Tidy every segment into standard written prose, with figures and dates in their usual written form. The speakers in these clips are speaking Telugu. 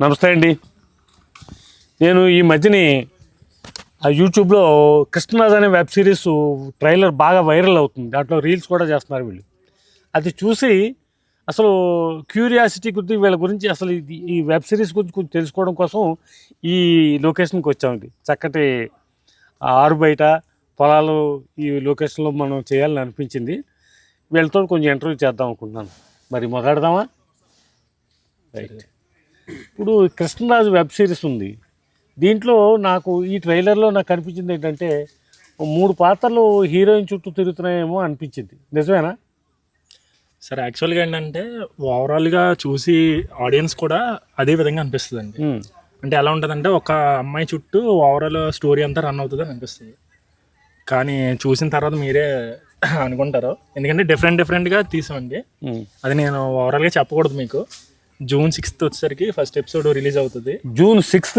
నమస్తే అండి. నేను ఈ మధ్యని యూట్యూబ్లో కృష్ణరాజు అనే వెబ్ సిరీస్ ట్రైలర్ బాగా వైరల్ అవుతుంది. దాంట్లో రీల్స్ కూడా చేస్తున్నారు వీళ్ళు. అది చూసి అసలు క్యూరియాసిటీ కొద్ది వీళ్ళ గురించి అసలు ఈ వెబ్ సిరీస్ గురించి కొంచెం తెలుసుకోవడం కోసం ఈ లొకేషన్కి వచ్చామండి. చక్కటి ఆరు బయట పొలాలు ఈ లొకేషన్లో మనం చేయాలని అనిపించింది. వీళ్ళతో కొంచెం ఇంటర్వ్యూ చేద్దాం అనుకుంటున్నాను. మరి మొదలెడదామా? రైట్. ఇప్పుడు కృష్ణరాజు వెబ్ సిరీస్ ఉంది. దీంట్లో నాకు ఈ ట్రైలర్లో నాకు కనిపించింది ఏంటంటే 3 పాత్రలు హీరోయిన్ చుట్టూ తిరుగుతున్నాయేమో అనిపించింది. నిజమేనా సార్? యాక్చువల్గా ఏంటంటే ఓవరాల్గా చూసి ఆడియన్స్ కూడా అదే విధంగా అనిపిస్తుంది అండి. అంటే ఎలా ఉంటుందంటే ఒక అమ్మాయి చుట్టూ ఓవరాల్ స్టోరీ అంతా రన్ అవుతుంది అని అనిపిస్తుంది. కానీ చూసిన తర్వాత మీరే అనుకుంటారు, ఎందుకంటే డిఫరెంట్గా తీసామండి. అది నేను ఓవరాల్గా చెప్పకూడదు మీకు. June 6th వచ్చేసరికి ఫస్ట్ ఎపిసోడ్ రిలీజ్ అవుతుంది. June 6th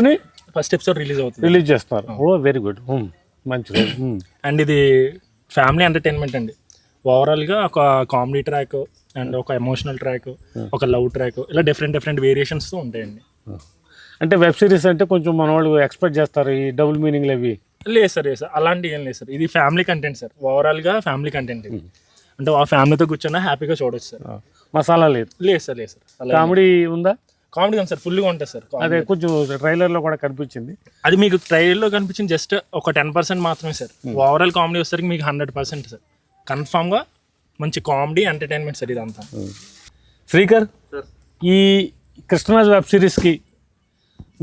first episode release చేస్తున్నారు. ఓ వెరీ గుడ్, మంచిది. అండ్ ఇది ఫ్యామిలీ ఎంటర్టైన్మెంట్ అండి. ఓవరాల్గా ఒక కామెడీ ట్రాక్ అండ్ ఒక ఎమోషనల్ ట్రాక్, ఒక లవ్ ట్రాక్, ఇలా డిఫరెంట్ వేరియేషన్స్తో ఉంటాయండి. అంటే వెబ్ సిరీస్ అంటే కొంచెం మన వాళ్ళు ఎక్స్పెక్ట్ చేస్తారు ఈ డబుల్ మీనింగ్లు అవి. లేదు సార్ అలాంటివి ఏం లేదు సార్. ఇది ఫ్యామిలీ కంటెంట్ సార్. ఓవరాల్గా ఫ్యామిలీ కంటెంట్ ఇది. అంటే ఆ ఫ్యామిలీతో కూర్చొని హ్యాపీగా చూడొచ్చు సార్. మసాలా లేదు సార్. కామెడీ ఉందా? కామెడీ ఉంది సార్, ఫుల్గా ఉంటుంది సార్. అదే కొంచెం ట్రైలర్లో కూడా కనిపించింది. అది మీకు ట్రైలర్లో కనిపించింది జస్ట్ ఒక 10% మాత్రమే సార్. ఓవరాల్ కామెడీ వచ్చేసరికి మీకు 100% సార్. కన్ఫామ్గా మంచి కామెడీ ఎంటర్టైన్మెంట్ సార్ ఇదంతా. శ్రీకర్, ఈ కృష్ణరాజు వెబ్ సిరీస్కి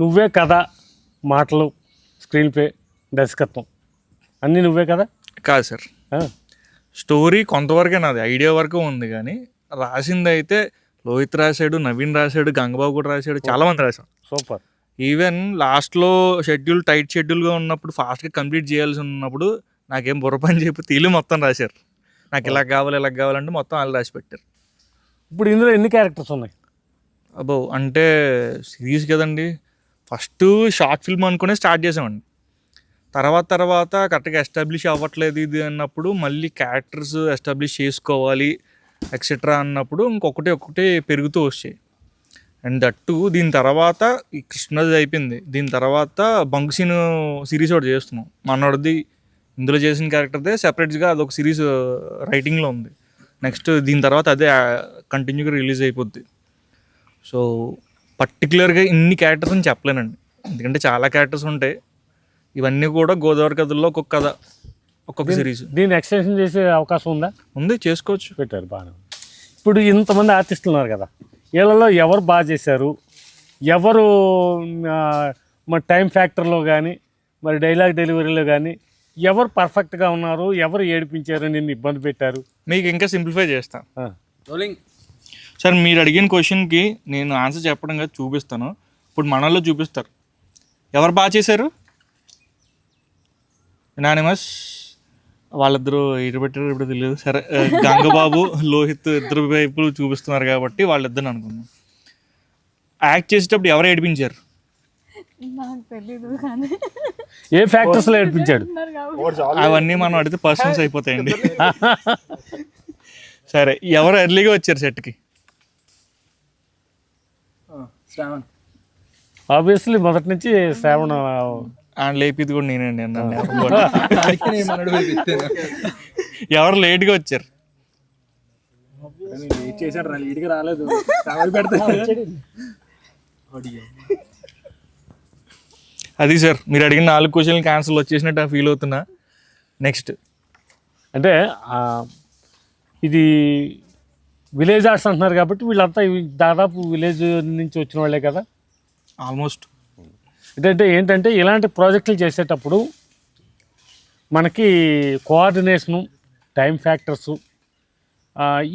నువ్వే కథ, మాటలు, స్క్రీన్ ప్లే, దర్శకత్వం అన్నీ నువ్వే కదా? కాదు సార్, స్టోరీ కొంతవరకే నాది, ఐడియా వరకు ఉంది. కానీ రాసింది అయితే లోహిత్ రాశాడు, నవీన్ రాశాడు, గంగబాబు కూడా రాశాడు, చాలామంది రాశాడు. సూపర్. ఈవెన్ లాస్ట్లో టైట్ షెడ్యూల్గా ఉన్నప్పుడు ఫాస్ట్గా కంప్లీట్ చేయాల్సి ఉన్నప్పుడు నాకేం బుర్ర పని చెప్పి తీలు మొత్తం రాశారు. నాకు ఇలా కావాలంటే మొత్తం వాళ్ళు రాసి పెట్టారు. ఇప్పుడు ఇందులో ఎన్ని క్యారెక్టర్స్ ఉన్నాయి? అబ్బో, అంటే సిరీస్ కదండి. ఫస్ట్ షార్ట్ ఫిల్మ్ అనుకునే స్టార్ట్ చేసామండి. తర్వాత కరెక్ట్గా ఎస్టాబ్లిష్ అవ్వట్లేదు ఇది అన్నప్పుడు మళ్ళీ క్యారెక్టర్స్ ఎస్టాబ్లిష్ చేసుకోవాలి ఎక్సెట్రా అన్నప్పుడు ఒక్కొక్కటి పెరుగుతూ వచ్చాయి. అండ్ దట్టు దీని తర్వాత ఈ కృష్ణరాజు అయిపోయింది. దీని తర్వాత బంక్సీన్ సిరీస్ ఒకటి చేస్తున్నాం. మనోడిది ఇందులో చేసిన క్యారెక్టర్దే సెపరేట్గా అదొక సిరీస్ రైటింగ్లో ఉంది. నెక్స్ట్ దీని తర్వాత అదే కంటిన్యూగా రిలీజ్ అయిపోద్ది. సో పర్టికులర్గా ఇన్ని క్యారెక్టర్స్ అని చెప్పలేనండి, ఎందుకంటే చాలా క్యారెక్టర్స్ ఉంటాయి. ఇవన్నీ కూడా గోదావరి కథల్లో ఒక్కొక్క కథ, ఒక్కొక్క సిరీస్. దీన్ని ఎక్స్టెన్షన్ చేసే అవకాశం ఉందా? ఉంది, చేసుకోవచ్చు. పెట్టారు బాగా. ఇప్పుడు ఇంతమంది ఆర్టిస్టులు ఉన్నారు కదా, వీళ్ళలో ఎవరు బాగా చేశారు, ఎవరు మరి టైం ఫ్యాక్టర్లో కానీ మరి డైలాగ్ డెలివరీలో కానీ ఎవరు పర్ఫెక్ట్గా ఉన్నారు, ఎవరు ఏడిపించారు, నిన్ను ఇబ్బంది పెట్టారు? మీకు ఇంకా సింప్లిఫై చేస్తాను సార్. మీరు అడిగిన క్వశ్చన్కి నేను ఆన్సర్ చెప్పడం కాదు, చూపిస్తాను. ఇప్పుడు మనలో చూపిస్తారు ఎవరు బాగా చేశారు. అనానిమస్ వాళ్ళిద్దరూ ఇటు పెట్టారు, ఇప్పుడు తెలియదు. సరే, గంగబాబు, లోహిత్ ఇద్దరు వైపులు చూపిస్తున్నారు కాబట్టి వాళ్ళిద్దరు అనుకుందాం. యాక్ట్ చేసేటప్పుడు ఎవరు ఏడిపించారు? ఏ ఫ్యాక్టర్స్లో ఏడిపించాడు? అవన్నీ మనం అడిగితే పర్సన్స్ అయిపోతాయండి. సరే, ఎవరు ఎర్లీగా వచ్చారు సెట్కి? ఆబ్వియస్లీ మొదటి నుంచి శ్రావణ. లేపిది కూడా నేనండి అన్నాను. ఎవరు లేట్గా వచ్చారు? అది సార్, మీరు అడిగిన 4 క్వశ్చన్లు క్యాన్సిల్ వచ్చేసినట్టు ఫీల్ అవుతున్నా. నెక్స్ట్ అంటే ఇది విలేజ్ ఆర్ట్స్ అంటున్నారు కాబట్టి వీళ్ళంతా దాదాపు విలేజ్ నుంచి వచ్చిన వాళ్ళే కదా ఆల్మోస్ట్. ఏంటంటే ఇలాంటి ప్రాజెక్టులు చేసేటప్పుడు మనకి కోఆర్డినేషను, టైం ఫ్యాక్టర్సు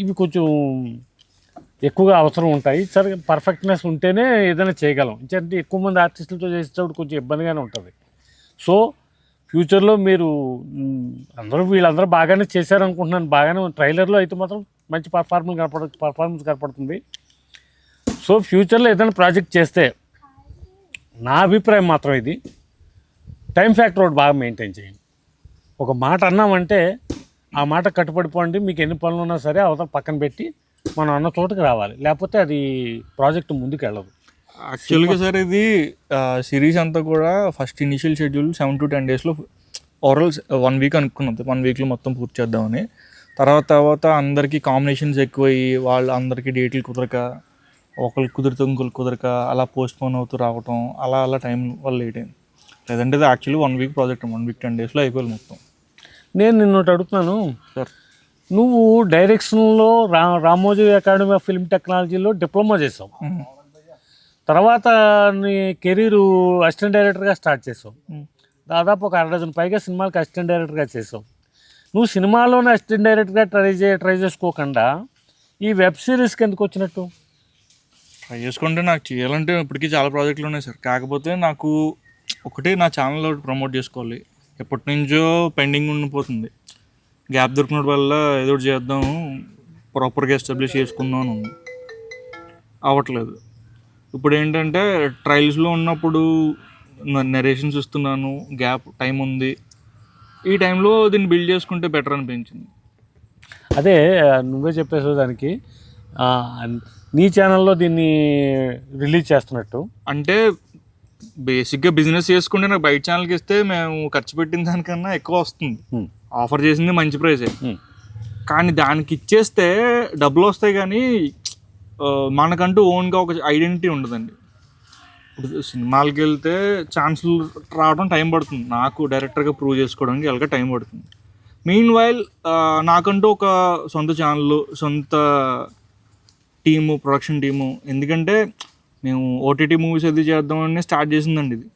ఇవి కొంచెం ఎక్కువగా అవసరం ఉంటాయి. సరే, పర్ఫెక్ట్నెస్ ఉంటేనే ఏదైనా చేయగలం. ఎందుకంటే ఎక్కువ మంది ఆర్టిస్టులతో చేసేటప్పుడు కొంచెం ఇబ్బందిగానే ఉంటుంది. సో ఫ్యూచర్లో మీరు వీళ్ళందరూ బాగానే చేశారనుకుంటున్నాను. బాగానే ట్రైలర్లో అయితే మాత్రం మంచి పర్ఫార్మెన్స్ కనపడుతుంది. సో ఫ్యూచర్లో ఏదైనా ప్రాజెక్ట్ చేస్తే నా అభిప్రాయం మాత్రం ఇది, టైం ఫ్యాక్టర్ ఒకటి బాగా మెయింటైన్ చేయండి. ఒక మాట అన్నామంటే ఆ మాట కట్టుబడిపోండి. మీకు ఎన్ని పనులు ఉన్నా సరే అవతల పక్కన పెట్టి మనం అన్న చోటుకి రావాలి, లేకపోతే అది ప్రాజెక్టు ముందుకు వెళ్ళదు. యాక్చువల్గా సార్ ఇది సిరీస్ అంతా కూడా ఫస్ట్ ఇనిషియల్ షెడ్యూల్ 7 to 10 daysలో ఓవరాల్ 1 week అనుకున్నది. 1 weekలో మొత్తం పూర్తి చేద్దామని. తర్వాత అందరికీ కాంబినేషన్స్ ఎక్కువయ్యి వాళ్ళు అందరికీ డేట్లు కుదరక, ఒకరికి కుదిరితే ఇంకొకరికి కుదరక అలా పోస్ట్ పోన్ అవుతూ రావటం, అలా టైం వల్ల లేట్ అయింది. లేదంటే ఇది యాక్చువల్లీ 1 week ప్రాజెక్ట్, 1 week 10 daysలో అయిపోయింది మొత్తం. నేను నిన్నోటి అడుగుతున్నాను, సార్ నువ్వు డైరెక్షన్లో రామోజీ అకాడమీ ఆఫ్ ఫిల్మ్ టెక్నాలజీలో డిప్లొమా చేసావు, తర్వాత నీ కెరీరు అసిస్టెంట్ డైరెక్టర్గా స్టార్ట్ చేసావు, దాదాపు ఒక 60 పైగా సినిమాలకు అసిస్టెంట్ డైరెక్టర్గా చేసావు. నువ్వు సినిమాలోనే అసిస్టెంట్ డైరెక్టర్గా ట్రై చేసుకోకుండా ఈ వెబ్ సిరీస్కి ఎందుకు వచ్చినట్టు? ట్రై చేసుకుంటే నాకు చేయాలంటే ఇప్పటికీ చాలా ప్రాజెక్టులు ఉన్నాయి సార్. కాకపోతే నాకు ఒకటే నా ఛానల్లో ప్రమోట్ చేసుకోవాలి, ఎప్పటి నుంచో పెండింగ్ ఉండిపోతుంది. గ్యాప్ దొరికినప్పుడు వల్ల ఏదో ఒకటి చేద్దాం, ప్రాపర్గా ఎస్టాబ్లిష్ చేసుకుందాం అని ఉంది, అవ్వట్లేదు. ఇప్పుడు ఏంటంటే ట్రయల్స్లో ఉన్నప్పుడు నరేషన్స్ ఇస్తున్నాను, గ్యాప్ టైం ఉంది, ఈ టైంలో దీన్ని బిల్డ్ చేసుకుంటే బెటర్ అనిపించింది. అదే నువ్వే చెప్పేసావు దానికి, నీ ఛానల్లో దీన్ని రిలీజ్ చేస్తున్నట్టు. అంటే బేసిక్గా బిజినెస్ చేసుకుంటే నాకు బయట ఛానల్కి ఇస్తే మేము ఖర్చు పెట్టిన దానికన్నా ఎక్కువ వస్తుంది, ఆఫర్ చేసింది మంచి ప్రైజే, కానీ దానికి ఇచ్చేస్తే డబ్బులు వస్తాయి కానీ మనకంటూ ఓన్గా ఒక ఐడెంటిటీ ఉండదండి. ఇప్పుడు సినిమాలకి వెళ్తే ఛాన్సులు రావడం టైం పడుతుంది, నాకు డైరెక్టర్గా ప్రూవ్ చేసుకోవడానికి ఎలాగ టైం పడుతుంది. మీన్ వైల్ నాకంటూ ఒక సొంత ఛానల్, సొంత టీము, ప్రొడక్షన్ టీము. ఎందుకంటే మేము ఓటీటీ మూవీస్ అది చేద్దామని స్టార్ట్ చేసిందండి ఇది,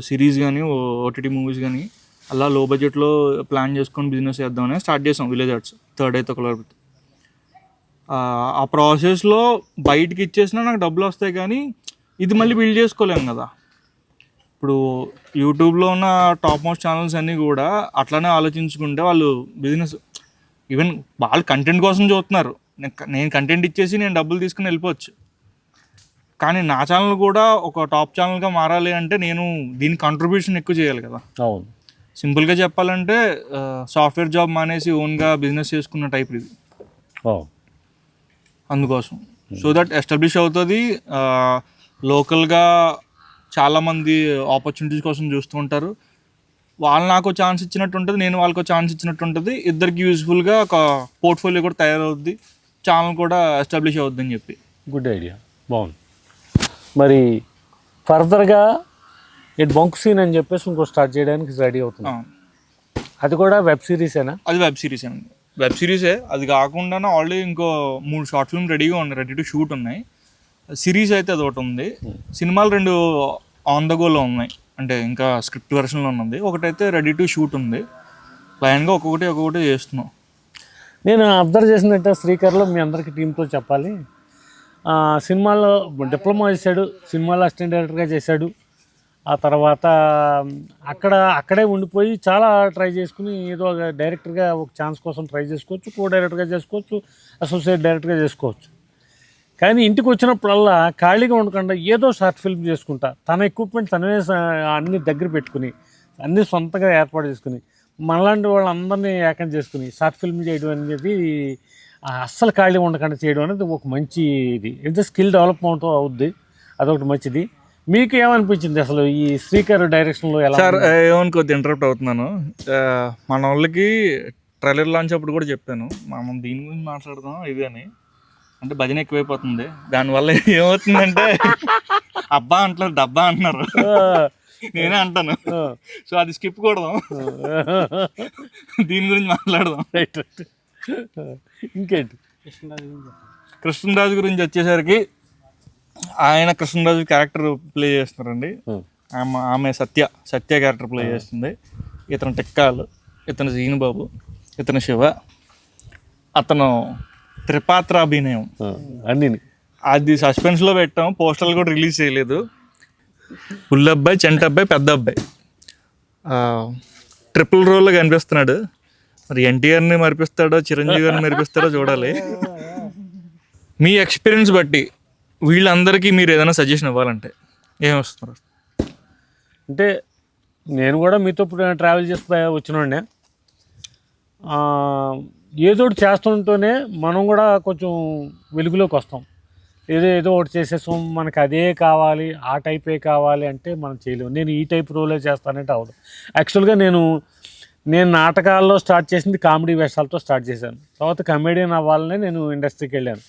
సిరీస్ కానీ ఓటీటీ మూవీస్ కానీ అలా లో బడ్జెట్లో ప్లాన్ చేసుకొని బిజినెస్ చేద్దామని స్టార్ట్ చేసాం. విలేజ్ ఆర్ట్స్ థర్డ్ అయితే ఒకటి. ఆ ప్రాసెస్లో బయటికి ఇచ్చేసినా నాకు డబ్బులు వస్తాయి కానీ ఇది మళ్ళీ బిల్డ్ చేసుకోలేము కదా. ఇప్పుడు యూట్యూబ్లో ఉన్న టాప్ మోస్ట్ ఛానల్స్ అన్నీ కూడా అట్లానే ఆలోచించుకుంటే వాళ్ళు బిజినెస్, ఈవెన్ వాళ్ళు కంటెంట్ కోసం చూస్తున్నారు. నేను కంటెంట్ ఇచ్చేసి నేను డబ్బులు తీసుకుని వెళ్ళిపోవచ్చు, కానీ నా ఛానల్ కూడా ఒక టాప్ ఛానల్గా మారాలి అంటే నేను దీని కాంట్రిబ్యూషన్ ఎక్కువ చేయాలి కదా. అవును, సింపుల్గా చెప్పాలంటే సాఫ్ట్వేర్ జాబ్ మానేసి ఓన్గా బిజినెస్ చేసుకున్న టైప్ ఇది. అందుకోసం సో దట్ ఎస్టాబ్లిష్ అవుతుంది. లోకల్గా చాలామంది ఆపర్చునిటీస్ కోసం చూస్తూ ఉంటారు, వాళ్ళు నాకు ఛాన్స్ ఇచ్చినట్టు ఉంటుంది, నేను వాళ్ళకు ఛాన్స్ ఇచ్చినట్టు ఉంటుంది, ఇద్దరికి యూజ్ఫుల్గా ఒక పోర్ట్ఫోలియో కూడా తయారవుద్ది, ఛానల్ కూడా ఎస్టాబ్లిష్ అవుద్ది అని చెప్పి. గుడ్ ఐడియా, బాగుంది. మరి ఫర్దర్గా ఇట్ బంక్ సీన్ అని చెప్పేసి ఇంకో స్టార్ట్ చేయడానికి రెడీ అవుతుంది, అది కూడా వెబ్ సిరీసేనా? అది వెబ్ సిరీస్ అండి, వెబ్ సిరీసే. అది కాకుండా ఆల్రెడీ ఇంకో 3 షార్ట్ ఫిల్మ్ రెడీగా ఉన్నాయి, రెడీ టు షూట్ ఉన్నాయి. సిరీస్ అయితే అది ఒకటి ఉంది, సినిమాలు 2 ఆన్ ద గోలో ఉన్నాయి, అంటే ఇంకా స్క్రిప్ట్ వెర్షన్లో ఉన్నది, ఒకటైతే రెడీ టు షూట్ ఉంది. లైన్గా ఒక్కొక్కటి చేస్తున్నాం. నేను అబ్జర్వ్ చేసినట్టే శ్రీకర్లో మీ అందరికీ టీంతో చెప్పాలి, సినిమాలో డిప్లొమా చేశాడు, సినిమాలో అసిస్టెంట్ డైరెక్టర్గా చేశాడు, ఆ తర్వాత అక్కడే ఉండిపోయి చాలా ట్రై చేసుకుని ఏదో డైరెక్టర్గా ఒక ఛాన్స్ కోసం ట్రై చేసుకోవచ్చు, కో డైరెక్టర్గా చేసుకోవచ్చు, అసోసియేట్ డైరెక్టర్గా చేసుకోవచ్చు. కానీ ఇంటికి వచ్చినప్పుడల్లా ఖాళీగా ఉండకుండా ఏదో షార్ట్ ఫిల్మ్ చేసుకుంటా, తన ఎక్విప్మెంట్ తననే అన్ని దగ్గర పెట్టుకుని అన్నీ సొంతంగా ఏర్పాటు చేసుకుని మనలాంటి వాళ్ళందరినీ ఏకం చేసుకుని షార్ట్ ఫిల్మ్ చేయడం అనేది అస్సలు ఖాళీ ఉండకుండా చేయడం అనేది ఒక మంచి ఇది, ఎంత స్కిల్ డెవలప్మెంట్ అవుద్ది, అదొకటి మంచిది. మీకు ఏమనిపించింది అసలు ఈ శ్రీకర్ డైరెక్షన్లో? ఎలా సార్ ఏమని కొద్దిగా ఇంటరప్ట్ అవుతున్నాను, మన వాళ్ళకి ట్రైలర్ లాంచ్ అప్పుడు కూడా చెప్పాను మనం దీని గురించి మాట్లాడదాం ఇది అని, అంటే భజన ఎక్కువైపోతుంది, దానివల్ల ఏమవుతుందంటే అబ్బా అంటారు, డబ్బా అంటున్నారు, నేనే అంటాను. సో అది స్కిప్ కొడదాం, దీని గురించి మాట్లాడదాం. ఇంకేంటి? కృష్ణరాజు గురించి వచ్చేసరికి ఆయన కృష్ణరాజు క్యారెక్టర్ ప్లే చేస్తున్నారండి, ఆమె సత్య క్యారెక్టర్ ప్లే చేస్తుంది. ఇతను టెక్కాలు, ఇతను జీనుబాబు, ఇతను శివ, అతను త్రిపాత్రాభినయం అన్నీ అది సస్పెన్స్లో పెట్టాం, పోస్టర్లు కూడా రిలీజ్ చేయలేదు. పుల్లబ్బాయి, చెంటబ్బాయి, పెద్ద అబ్బాయి ట్రిపుల్ రోల్లో కనిపిస్తున్నాడు. మరి ఎన్టీఆర్ని మరిపిస్తాడో చిరంజీవి గారిని మరిపిస్తాడో చూడాలి. మీ ఎక్స్పీరియన్స్ బట్టి వీళ్ళందరికీ మీరు ఏదైనా సజెషన్ ఇవ్వాలంటే ఏమొస్తున్నారు? అంటే నేను కూడా మీతో ట్రావెల్ చేసి వచ్చినండి, ఏదో ఒకటి చేస్తుంటేనే మనం కూడా కొంచెం వెలుగులోకి వస్తాం. ఏదో ఒకటి చేసేసాం, మనకి అదే కావాలి, ఆ టైపే కావాలి అంటే మనం చేయలేము. నేను ఈ టైప్ రోలే చేస్తానంటే అవదు. యాక్చువల్గా నేను నాటకాల్లో స్టార్ట్ చేసింది కామెడీ వేషాలతో స్టార్ట్ చేశాను. తర్వాత కమెడియన్ అవ్వాలనే నేను ఇండస్ట్రీకి వెళ్ళాను.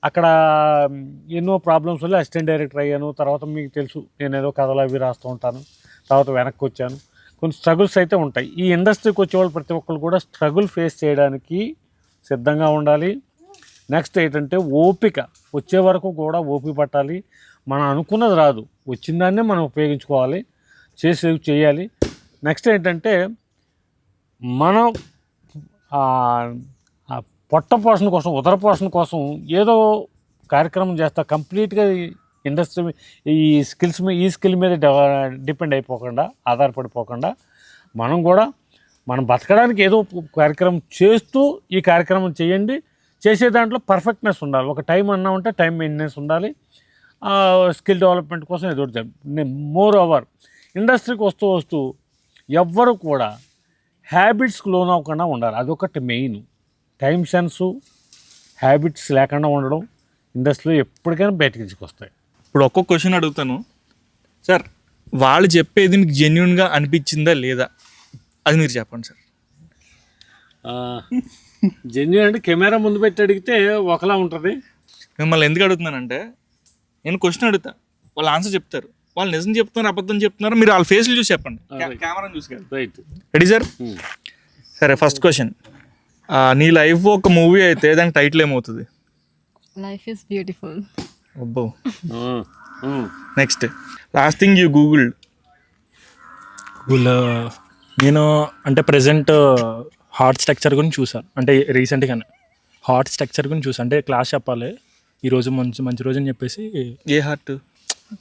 అక్కడ ఎన్నో ప్రాబ్లమ్స్ వల్ల అసిస్టెంట్ డైరెక్టర్ అయ్యాను. తర్వాత మీకు తెలుసు నేను ఏదో కథలు అవి రాస్తూ ఉంటాను. తర్వాత వెనక్కి వచ్చాను. కొన్ని స్ట్రగుల్స్ అయితే ఉంటాయి. ఈ ఇండస్ట్రీకి వచ్చేవాళ్ళు ప్రతి ఒక్కరు కూడా స్ట్రగుల్ ఫేస్ చేయడానికి సిద్ధంగా ఉండాలి. నెక్స్ట్ ఏంటంటే ఓపిక, వచ్చే వరకు కూడా ఓపిక పట్టాలి. మనం అనుకున్నది రాదు, వచ్చిందాన్నే మనం ఉపయోగించుకోవాలి, చేయాలి. నెక్స్ట్ ఏంటంటే మనం పొట్ట పోషణ కోసం, ఉదర పోషణ కోసం ఏదో కార్యక్రమం చేస్తా, కంప్లీట్గా ఇండస్ట్రీ ఈ స్కిల్ మీద డిపెండ్ అయిపోకుండా, ఆధారపడిపోకుండా మనం కూడా మనం బతకడానికి ఏదో కార్యక్రమం చేస్తూ ఈ కార్యక్రమం చేయండి. చేసే దాంట్లో పర్ఫెక్ట్నెస్ ఉండాలి. ఒక టైం అన్నామంటే టైం మెయింటెనెన్స్ ఉండాలి. స్కిల్ డెవలప్మెంట్ కోసం ఏదో మోర్ ఓవర్ ఇండస్ట్రీకి వస్తూ ఎవ్వరు కూడా హ్యాబిట్స్కి లోన్ అవ్వకుండా ఉండాలి. అదొకటి మెయిన్. టైం సెన్సు, హ్యాబిట్స్ లేకుండా ఉండడం ఇండస్ట్రీలో ఎప్పటికైనా బయటకి తీసుకొస్తాయి. ఇప్పుడు ఒక్కొక్క క్వశ్చన్ అడుగుతాను సార్, వాళ్ళు చెప్పేది మీకు జెన్యున్గా అనిపించిందా లేదా అది మీరు చెప్పండి సార్. జెన్యూన్ అంటే కెమెరా ముందు పెట్టి అడిగితే ఒకలా ఉంటుంది. మిమ్మల్ని ఎందుకు అడుగుతున్నానంటే, నేను క్వశ్చన్ అడుగుతా, వాళ్ళు ఆన్సర్ చెప్తారు, వాళ్ళు నిజం చెప్తున్నారు అబద్ధం చెప్తున్నారు, మీరు వాళ్ళ ఫేస్లు చూసి చెప్పండి, కెమెరాని చూసి కాదు. Right, ready sir? సరే, ఫస్ట్ క్వశ్చన్, నీ లైఫ్ ఒక మూవీ అయితే దానికి టైటిల్ ఏమవుతుంది? Life is beautiful. అబ్బో. Next, last thing you googled? నేను అంటే ప్రజెంట్ హార్ట్ స్ట్రక్చర్ గురించి చూసాను, అంటే రీసెంట్గానే హార్ట్ స్ట్రక్చర్ గురించి చూసాను. అంటే క్లాస్ చెప్పాలి ఈరోజు మంచి రోజు అని చెప్పేసి. ఏ హార్ట్?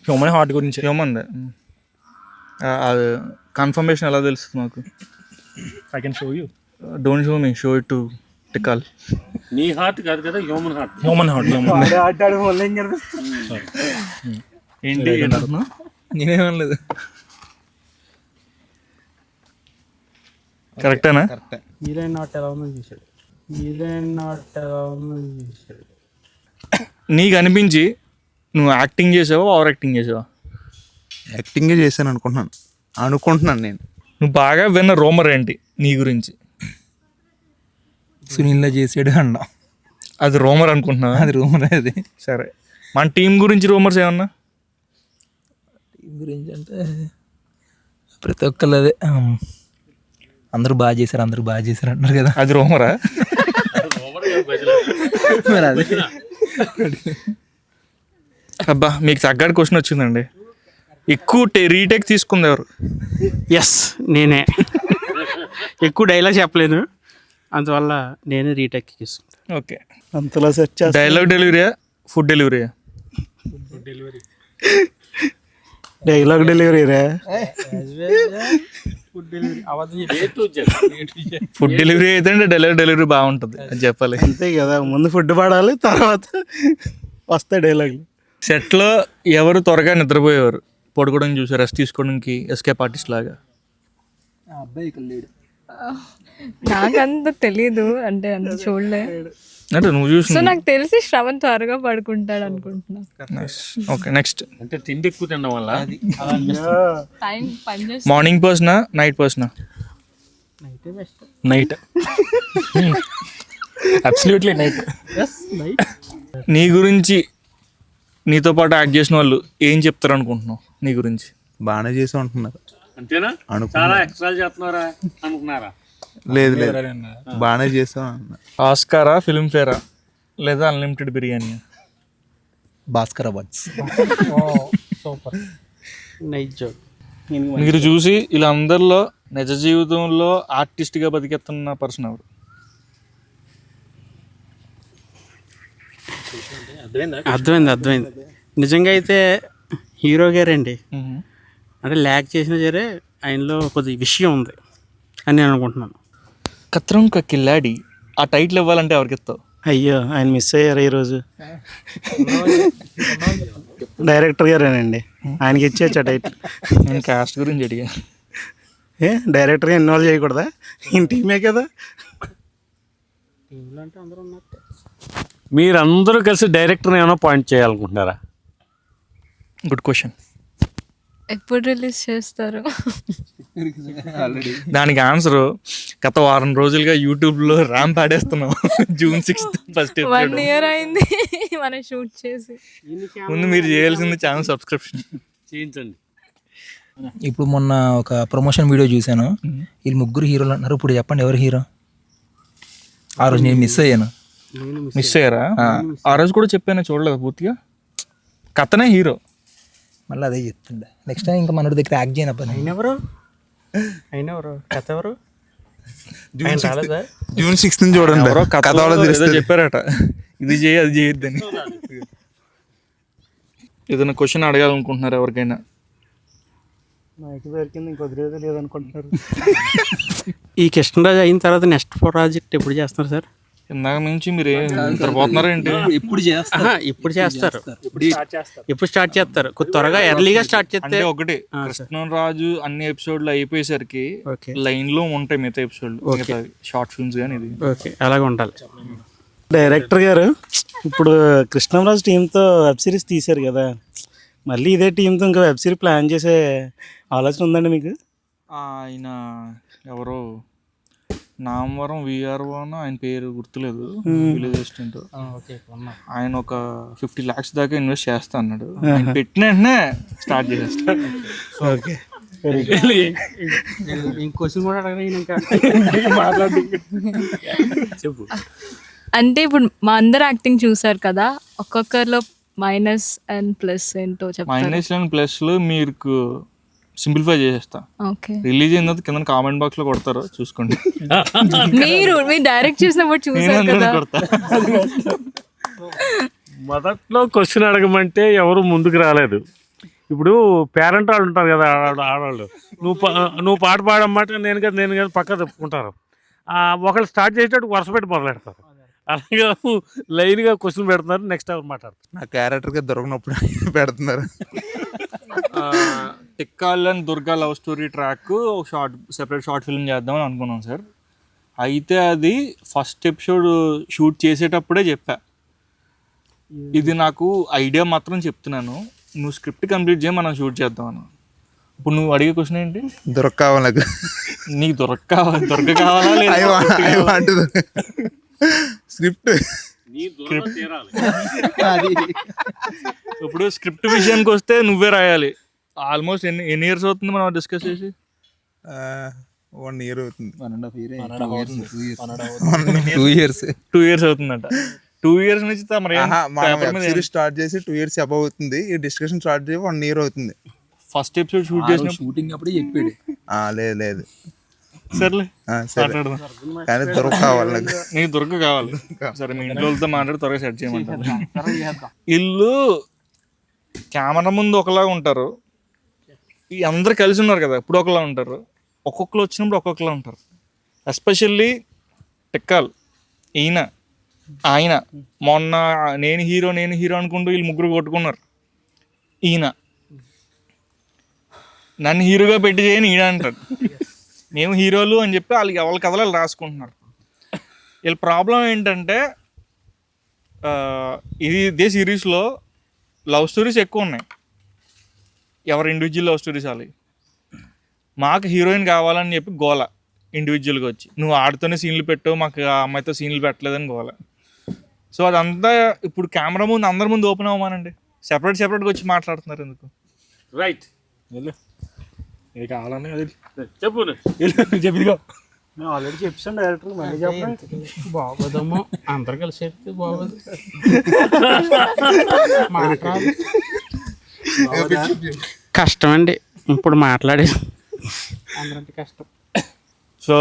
హ్యూమన్ హార్ట్ గురించి. హ్యూమన్ కన్ఫర్మేషన్ ఎలా తెలుస్తుంది మాకు? I can show you. Don't show me, show it to Tikal. నీ హార్ట్ కాదు కదా, హ్యూమన్ హార్ట్. ఏంటి నేనేమనలేదు. కరెక్టేనా? నీకు అనిపించి నువ్వు యాక్టింగ్ చేసావా, ఓవర్ యాక్టింగ్ చేసావా? యాక్టింగే చేశాను అనుకుంటున్నాను నేను. నువ్వు బాగా విన్న రూమర్ ఏంటి నీ గురించి? సునీల్లో చేసాడు అన్నా. అది రూమర్ అనుకుంటున్నావా? అది రూమర్. అది సరే, మన టీం గురించి రూమర్స్ ఏమన్నా? టీం గురించి అంటే ప్రతి ఒక్కరు అదే, అందరూ బాగా చేశారు అంటారు కదా. అది రూమరా? మరి అదే. అబ్బా, మీకు తగ్గట్టు క్వశ్చన్ వచ్చిందండి. ఎక్కువ రీటేక్ తీసుకుంది ఎవరు? ఎస్, నేనే. ఎక్కువ డైలాగ్ చెప్పలేను, అందువల్ల నేనే రీటేక్ తీసుకుంటాను. ఓకే, అంతలా సెర్చ్ చేస్తా. డైలాగ్ డెలివరీయా, ఫుడ్ డెలివరీయా? డైలాగ్ డెలివరీ రే. ఫుడ్ డెలివరీ అయితే డైలాగ్ డెలివరీ బాగుంటుంది అని చెప్పాలి. అంతే కదా, ముందు ఫుడ్ పడాలి, తర్వాత వస్తాయి డైలాగులు. సెట్లో ఎవరు త్వరగా నిద్రపోయేవారు? పడుకోవడం చూసి రెస్ట్ తీసుకోవడానికి ఎస్కేప్ ఆర్టిస్ట్ లాగా. నాకంత తెలీదు, అంటే అంత చూడలే. అంటే నువ్వు చూసి. సో నాకు తెలిసి శ్రవణ్ త్వరగా పడుకుంటాడు అనుకుంటున్నా. Okay, next. అంటే తిండి ఎక్కువ తినడం వల్ల టైం పనిచేస్తుంది. మార్నింగ్ పర్సనా, నైట్ పర్సనా? నైట్. Absolutely night. నీ గురించి నీతో పాటు యాక్ట్ చేసిన వాళ్ళు ఏం చెప్తారు అనుకుంటున్నావు నీ గురించి? బాగానే చేసి ఉంటున్నారు. అంతేనా? చాలా ఎక్స్ట్రా చేస్తున్నారా అనుకున్నారా? లేదు, బాగానే చేసాం అన్న. ఆస్కారా, ఫిల్మ్ ఫేరా, లేదా unlimited biryani? Bhaskar awards. Night joke. మీరు చూసి ఇలా అందరిలో నిజ జీవితంలో ఆర్టిస్ట్గా బతికెత్తున్న పర్సన్ ఎవరు? అర్థమైంది. నిజంగా అయితే హీరో గారండి. అంటే ల్యాక్ చేసినా సరే ఆయనలో కొద్ది విషయం ఉంది అని నేను అనుకుంటున్నాను. కత్రం కా కిల్లాడి, ఆ టైటిల్ ఇవ్వాలంటే ఎవరికి ఇస్తావు? అయ్యో, ఆయన మిస్ అయ్యారు ఈరోజు. డైరెక్టర్ గారేనండి, ఆయనకి ఇచ్చేచ్చా టైటిల్. నేను కాస్ట్ గురించి అడిగా. డైరెక్టర్గా ఇన్వాల్వ్ చేయకూడదా? ఈయన టీమే కదా. మీరందరూ కలిసి డైరెక్టర్ని ఏమైనా పాయింట్ చేయాలనుకుంటున్నారా? Good question. ఎప్పుడు రిలీజ్ చేస్తారు? దానికి ఆన్సర్ గత వారం రోజులుగా యూట్యూబ్లో ర్యాంప్ ఆడేస్తున్నాం. June 6th ఫస్ట్ 1 year అయింది మనం షూట్ చేసి. ముందు మీరు చేయాల్సింది ఛానల్ సబ్స్క్రిప్షన్ చేయించండి. ఇప్పుడు మొన్న ఒక ప్రమోషన్ వీడియో చూశాను, వీళ్ళు 3 హీరోలు అంటున్నారు. ఇప్పుడు చెప్పండి ఎవరు హీరో? ఆ రోజు నేను మిస్ అయ్యాను. మిస్ అయ్యారా? ఆ రోజు కూడా చెప్పాను, చూడలేదు పూర్తిగా. కథనే హీరో. మళ్ళీ అదే చెప్తుండే. నెక్స్ట్ టైం ఇంకా మనోడి దగ్గర యాక్ట్ చేయను అబ్బా. అయినెవరు కథ ఎవరు? June 6th చూడండి. ఎవరో కథ కథలో వాళ్ళకి ఏదో తెలుస్తుంది. చెప్పారట, ఇది చేయి అది చేయొద్దని. ఏదైనా క్వశ్చన్ అడగాలనుకుంటున్నారు ఎవరికైనా? ఈ కృష్ణరాజు అయిన తర్వాత నెక్స్ట్ ప్రాజెక్ట్ ఎప్పుడు చేస్తున్నారు సార్? ఇందాక నుంచి మీరు నిద్రపోతున్నారేంటి? ఇప్పుడు చేస్తా. ఇప్పుడు చేస్తారు. ఇప్పుడు స్టార్ట్ చేస్తారు. కొద్ది త్వరగా ఎర్లీగా స్టార్ట్ చేస్తే అంటే ఒకటి, కృష్ణరాజు అన్ని ఎపిసోడ్లు అయిపోయేసరికి ఓకే లైన్ లో ఉంటాయి మిగతా ఎపిసోడ్లు, షార్ట్ ఫిల్మ్స్ కానీ ఇది. ఓకే అలాగే ఉండాలి. డైరెక్టర్ గారు ఇప్పుడు కృష్ణంరాజు టీంతో వెబ్ సిరీస్ తీశారు కదా, మళ్ళీ ఇదే టీంతో ఇంకా వెబ్ సిరీస్ ప్లాన్ చేసే ఆలోచన ఉందండి మీకు? ఆయన ఎవరో నామవరం విఆర్ఓ ఆయన పేరు గుర్తులేదు, విలేజ్ అసిస్టెంట్. ఆయన ఒక 50 lakhs దాకా ఇన్వెస్ట్ చేస్తా అన్నాడు. ఆయన పెట్టిన వెంటనే స్టార్ట్ చేసేస్తాడు. ఓకే ఇంకొచ్చి కూడా అడగలేదు ఇంకా. చెప్పు. అంటే ఇప్పుడు మా అందరు యాక్టింగ్ చూసారు కదా, ఒక్కొక్కరిలో మైనస్ అండ్ ప్లస్ ఏంటో చెప్తారు. మైనస్ అండ్ ప్లస్లు మీకు సింప్లిఫై చేసేస్తా. ఓకే, రిలీజ్ అయిన తర్వాత కింద కామెంట్ బాక్స్ లో కొడతారు, చూసుకోండి. మీరు డైరెక్ట్ చేసినప్పుడు చూసారు కదా. కొడతా. మొదట్లో క్వశ్చన్ అడగమంటే ఎవరు ముందుకు రాలేదు. ఇప్పుడు పేరెంట్ వాళ్ళు ఉంటారు కదా, ఆడవాళ్ళు, నువ్వు పాట పాడమంటే నేను కదా పక్క తప్పుకుంటారు. ఒకళ్ళు స్టార్ట్ చేసేటప్పుడు వరుస పెట్టి మొదలెడతారు. అలాగే లైన్గా క్వశ్చన్ పెడుతున్నారు, నెక్స్ట్ ఎవరు మాట్లాడతారు. నా క్యారెక్టర్గా దొరకనప్పుడు పెడుతున్నారు. Tikkal and Durga love story track separate short film చేద్దామని అనుకున్నాం సార్. అయితే అది ఫస్ట్ ఎపిసోడ్ షూట్ చేసేటప్పుడే చెప్పా, ఇది నాకు ఐడియా మాత్రం చెప్తున్నాను, నువ్వు స్క్రిప్ట్ కంప్లీట్ చేయి, మనం షూట్ చేద్దామని. ఇప్పుడు నువ్వు అడిగే క్వశ్చన్ ఏంటి? దొరక కావాలి నాకు. నీకు దొరక కావాలా లేదా? స్క్రిప్ట్ ఇప్పుడు స్క్రిప్ట్ విషయానికి వస్తే నువ్వే రాయాలి. ఆల్మోస్ట్ ఎన్ని ఇయర్స్ అవుతుంది మనం డిస్కస్ చేసి? 1 year అవుతుంది. 2 years అవుతుందంట. 2 years నుంచి స్టార్ట్ చేసి 2 years అబౌవ్ అవుతుంది. ఈ డిస్కషన్ స్టార్ట్ చేసి 1 year అవుతుంది. ఫస్ట్ ఎపిసోడ్ షూట్ చేసిన షూటింగ్ అప్పుడే చెప్పాడు. లేదు సర్లే సరే, మాట్లాడదాం. కానీ దొరక కావాలి నాకు. నీకు దొరక కావాలి. సరే, మీ ఇంట్లో వాళ్ళతో మాట్లాడి త్వరగా సెట్ చేయమంటారు. ఇల్లు కెమెరా ముందు ఒకలా ఉంటారు, ఈ అందరు కలిసి ఉన్నారు కదా ఇప్పుడు ఒకలా ఉంటారు, ఒక్కొక్కరు వచ్చినప్పుడు ఒక్కొక్కలా ఉంటారు. ఎస్పెషల్లీ టిక్కాల్, ఈయన ఆయన మొన్న నేను హీరో అనుకుంటూ వీళ్ళు 3 కొట్టుకున్నారు. ఈయన నన్ను హీరోగా పెట్టి చేయని ఈయన అంటాడు, మేము హీరోలు అని చెప్పి వాళ్ళ కథలు రాసుకుంటున్నారు. వీళ్ళ ప్రాబ్లం ఏంటంటే ఇదే సిరీస్లో లవ్ స్టోరీస్ ఎక్కువ ఉన్నాయి, ఎవరు ఇండివిజువల్ లవ్ స్టోరీస్ వాళ్ళవి. మాకు హీరోయిన్ కావాలని చెప్పి గోల, ఇండివిజువల్గా వచ్చి నువ్వు ఆడితోనే సీన్లు పెట్టావు, మాకు ఆ అమ్మాయితో సీన్లు పెట్టలేదని గోల. సో అదంతా ఇప్పుడు కెమెరా ముందు అందరి ముందు ఓపెన్ అవ్వమానండి, సెపరేట్గా వచ్చి మాట్లాడుతున్నారు ఎందుకు? రైట్, ఇది కావాలని అది చెప్పు. చెప్పిదిగో. నేను ఆల్రెడీ చెప్పాను డైరెక్టర్, మళ్ళీ చెప్పండి. బాగోదమ్మో అందరు కలిసి చెప్తే బాగోదు. కష్టమండి ఇప్పుడు మాట్లాడేది, అందరంటే కష్టం. సో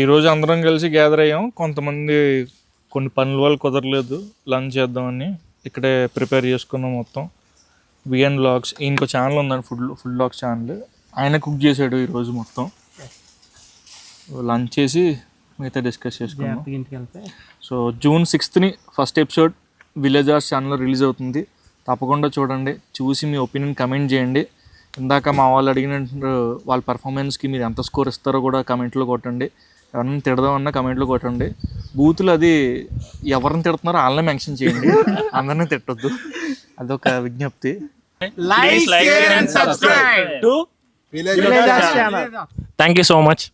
ఈరోజు అందరం కలిసి గ్యాదర్ అయ్యాం. కొంతమంది కొన్ని పనుల వల్ల కుదరలేదు, లంచ్ చేద్దామని ఇక్కడే ప్రిపేర్ చేసుకున్నాం మొత్తం. విఎన్ వ్లాగ్స్, ఇంకో ఛానల్ ఉందండి, ఫుడ్ వ్లాగ్స్ ఛానల్, ఆయన కుక్ చేసాడు ఈరోజు మొత్తం. లంచ్ చేసి మిగతా డిస్కస్ చేసుకున్నాం. So June 6th first episode village arts ఛానల్లో రిలీజ్ అవుతుంది, తప్పకుండా చూడండి. చూసి మీ ఒపీనియన్ కమెంట్ చేయండి. ఇందాక మా వాళ్ళు అడిగిన వాళ్ళ పర్ఫార్మెన్స్కి మీరు ఎంత స్కోర్ ఇస్తారో కూడా కమెంట్లో కొట్టండి. ఎవరైనా తిడదామన్నా కమెంట్లో కొట్టండి. బూతులు అది ఎవరిని తిడుతున్నారో వాళ్ళనే మెన్షన్ చేయండి, అందరినీ తిట్టొద్దు. అదొక విజ్ఞప్తి. Thank you so much.